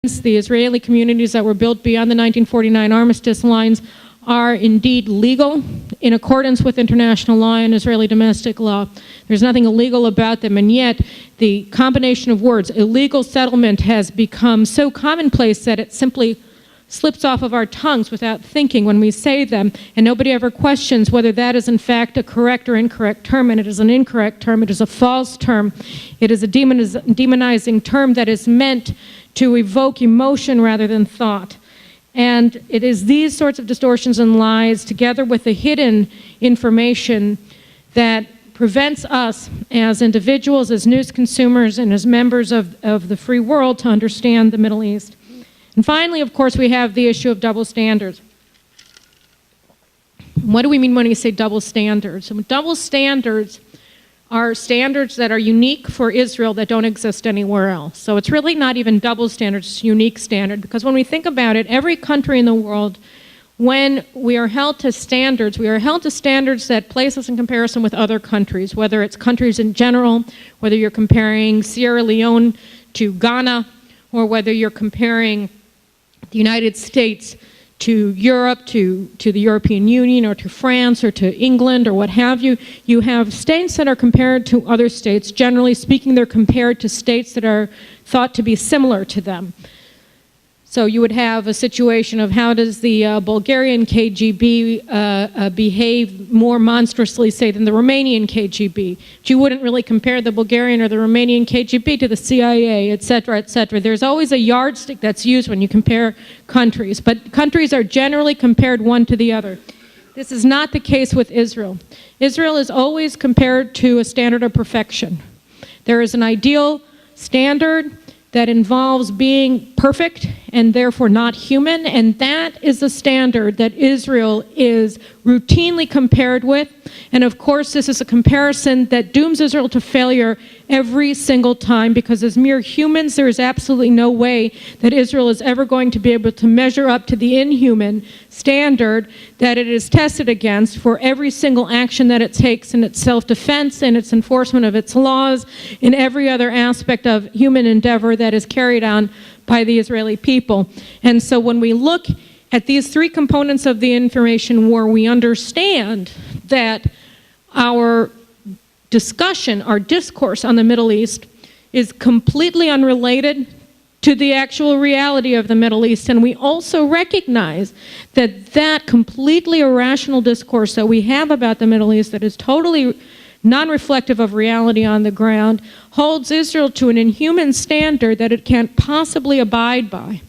The Israeli communities that were built beyond the 1949 armistice lines are indeed legal in accordance with international law and Israeli domestic law. There's nothing illegal about them, and yet the combination of words, illegal settlement, has become so commonplace that it simply slips off of our tongues without thinking when we say them, and nobody ever questions whether that is in fact a correct or incorrect term, and it is an incorrect term, it is a false term, it is a demonizing term that is meant to evoke emotion rather than thought. And it is these sorts of distortions and lies, together with the hidden information, that prevents us as individuals, as news consumers, and as members of the free world to understand the Middle East. And finally, of course, we have the issue of double standards. What do we mean when we say double standards? So double standards are standards that are unique for Israel that don't exist anywhere else. So it's really not even double standards, it's unique standard, because when we think about it, every country in the world, when we are held to standards, we are held to standards that place us in comparison with other countries, whether it's countries in general, whether you're comparing Sierra Leone to Ghana, or whether you're comparing the United States to Europe, to the European Union, or to France, or to England, or what have you. You have states that are compared to other states. Generally speaking, they're compared to states that are thought to be similar to them. So you would have a situation of how does the Bulgarian KGB behave more monstrously, say, than the Romanian KGB. But you wouldn't really compare the Bulgarian or the Romanian KGB to the CIA, et cetera, et cetera. There's always a yardstick that's used when you compare countries, but countries are generally compared one to the other. This is not the case with Israel. Israel is always compared to a standard of perfection. There is an ideal standard that involves being perfect and therefore not human, and that is the standard that Israel is routinely compared with. And of course, this is a comparison that dooms Israel to failure every single time, because as mere humans, there is absolutely no way that Israel is ever going to be able to measure up to the inhuman standard that it is tested against for every single action that it takes in its self-defense, in its enforcement of its laws, in every other aspect of human endeavor that is carried on by the Israeli people. And so when we look at these three components of the information war, we understand that our discussion, our discourse on the Middle East is completely unrelated to the actual reality of the Middle East. And we also recognize that that completely irrational discourse that we have about the Middle East, that is totally non-reflective of reality on the ground, holds Israel to an inhuman standard that it can't possibly abide by.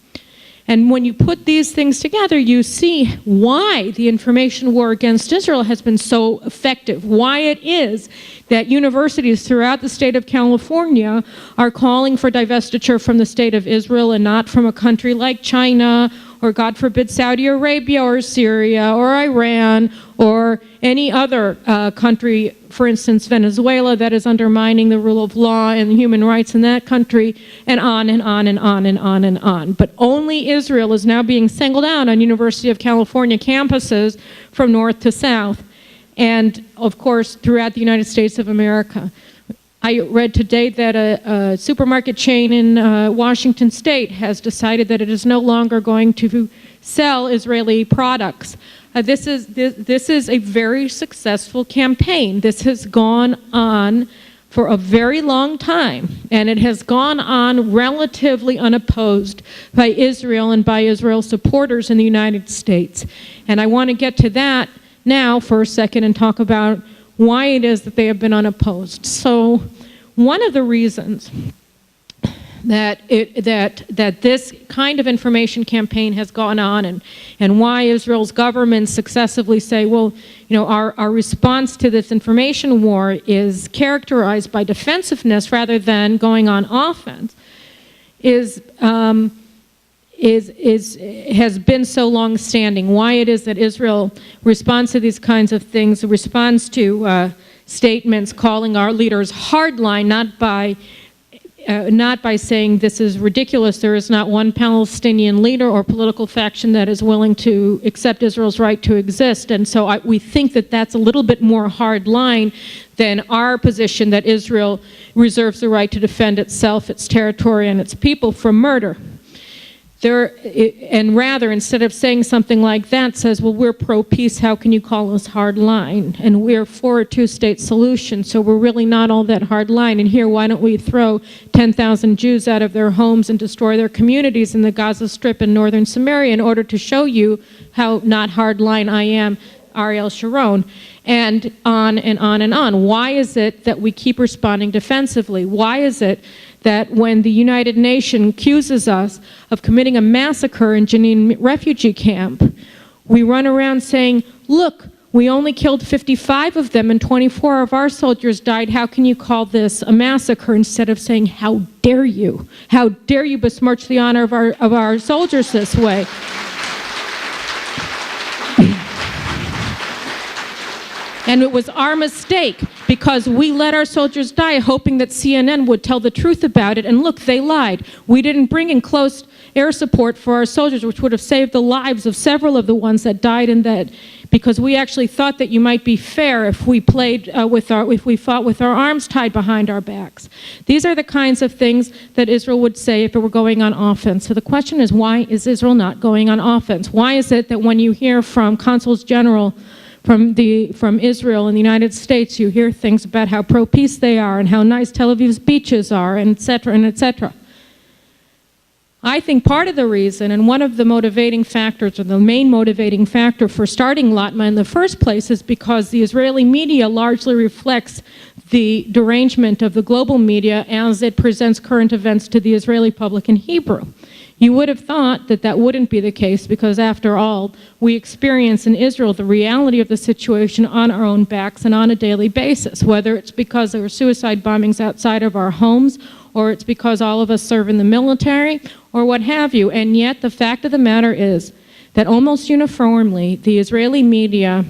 And when you put these things together, you see why the information war against Israel has been so effective, why it is that universities throughout the state of California are calling for divestiture from the state of Israel and not from a country like China, or God forbid Saudi Arabia, or Syria, or Iran, or any other country, for instance Venezuela, that is undermining the rule of law and human rights in that country, and on and on and on and on and on. But only Israel is now being singled out on University of California campuses from north to south, and of course throughout the United States of America. I read today that a supermarket chain in Washington State has decided that it is no longer going to sell Israeli products. This is a very successful campaign. This has gone on for a very long time, and it has gone on relatively unopposed by Israel and by Israel supporters in the United States. And I want to get to that now for a second and talk about why it is that they have been unopposed. So one of the reasons that this kind of information campaign has gone on, and why Israel's government successively say, well, you know, our response to this information war is characterized by defensiveness rather than going on offense, has been so long-standing. Why it is that Israel responds to these kinds of things, responds to statements calling our leaders hardline, not by saying this is ridiculous, there is not one Palestinian leader or political faction that is willing to accept Israel's right to exist. And so we think that that's a little bit more hard line than our position that Israel reserves the right to defend itself, its territory, and its people from murder. And rather, instead of saying something like that, says, well, we're pro-peace, how can you call us hard line? And we're for a two-state solution, so we're really not all that hard line. And here, why don't we throw 10,000 Jews out of their homes and destroy their communities in the Gaza Strip and northern Samaria in order to show you how not hard line I am, Ariel Sharon, and on and on and on. Why is it that we keep responding defensively? Why is it that when the United Nations accuses us of committing a massacre in Jenin refugee camp, we run around saying, look, we only killed 55 of them and 24 of our soldiers died. How can you call this a massacre? Instead of saying, how dare you? How dare you besmirch the honor of our soldiers this way? And it was our mistake because we let our soldiers die hoping that CNN would tell the truth about it. And look, they lied. We didn't bring in close air support for our soldiers, which would have saved the lives of several of the ones that died in that, because we actually thought that you might be fair if we played if we fought with our arms tied behind our backs. These are the kinds of things that Israel would say if it were going on offense. So the question is, why is Israel not going on offense? Why is it that when you hear from consuls general from Israel and the United States, you hear things about how pro-peace they are and how nice Tel Aviv's beaches are, and et cetera, and et cetera. I think part of the reason, and one of the motivating factors, or the main motivating factor for starting Latma in the first place, is because the Israeli media largely reflects the derangement of the global media as it presents current events to the Israeli public in Hebrew. You would have thought that that wouldn't be the case because, after all, we experience in Israel the reality of the situation on our own backs and on a daily basis, whether it's because there are suicide bombings outside of our homes, or it's because all of us serve in the military, or what have you. And yet the fact of the matter is that almost uniformly the Israeli media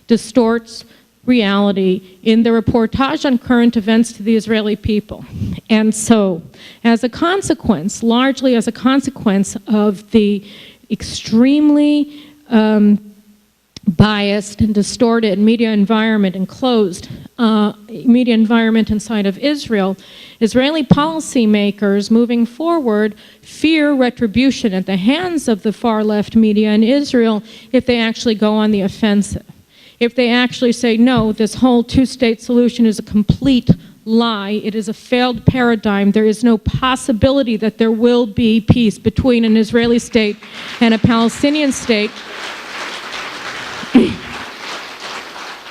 distorts reality in the reportage on current events to the Israeli people. And so, as a consequence, largely as a consequence of the extremely biased and distorted media environment and closed media environment inside of Israel, Israeli policymakers moving forward fear retribution at the hands of the far-left media in Israel if they actually go on the offensive. If they actually say, no, this whole two-state solution is a complete lie, it is a failed paradigm, there is no possibility that there will be peace between an Israeli state and a Palestinian state,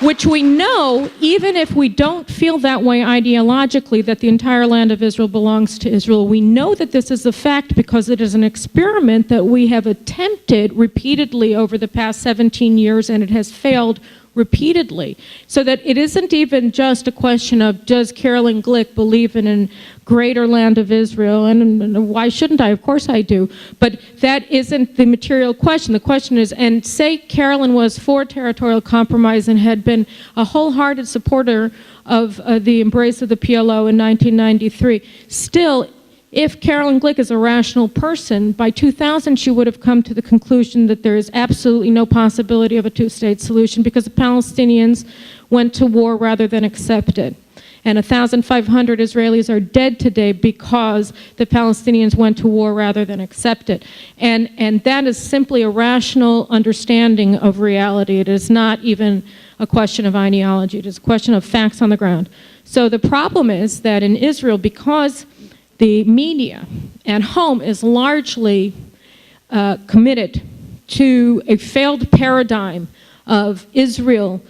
which we know, even if we don't feel that way ideologically, that the entire land of Israel belongs to Israel. We know that this is a fact because it is an experiment that we have attempted repeatedly over the past 17 years, and it has failed repeatedly. So that it isn't even just a question of, does Carolyn Glick believe in a greater land of Israel, and why shouldn't I? Of course I do. But that isn't the material question. The question is, and say Carolyn was for territorial compromise and had been a wholehearted supporter of the embrace of the PLO in 1993, still, if Carolyn Glick is a rational person, by 2000 she would have come to the conclusion that there is absolutely no possibility of a two-state solution because the Palestinians went to war rather than accepted. And 1,500 Israelis are dead today because the Palestinians went to war rather than accepted. And that is simply a rational understanding of reality. It is not even a question of ideology. It is a question of facts on the ground. So the problem is that in Israel, because the media at home is largely committed to a failed paradigm of Israel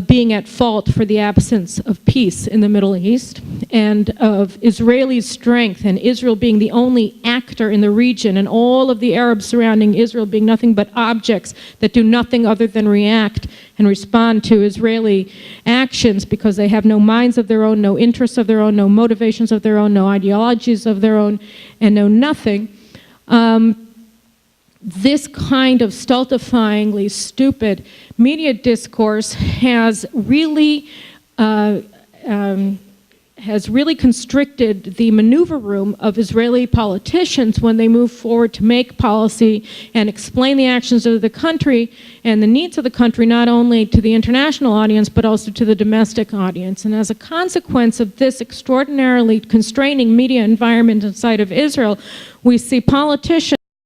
being at fault for the absence of peace in the Middle East, and of Israeli strength and Israel being the only actor in the region, and all of the Arabs surrounding Israel being nothing but objects that do nothing other than react and respond to Israeli actions because they have no minds of their own, no interests of their own, no motivations of their own, no ideologies of their own, and no nothing. This kind of stultifyingly stupid media discourse has really constricted the maneuver room of Israeli politicians when they move forward to make policy and explain the actions of the country and the needs of the country, not only to the international audience but also to the domestic audience. And as a consequence of this extraordinarily constraining media environment inside of Israel, we see politicians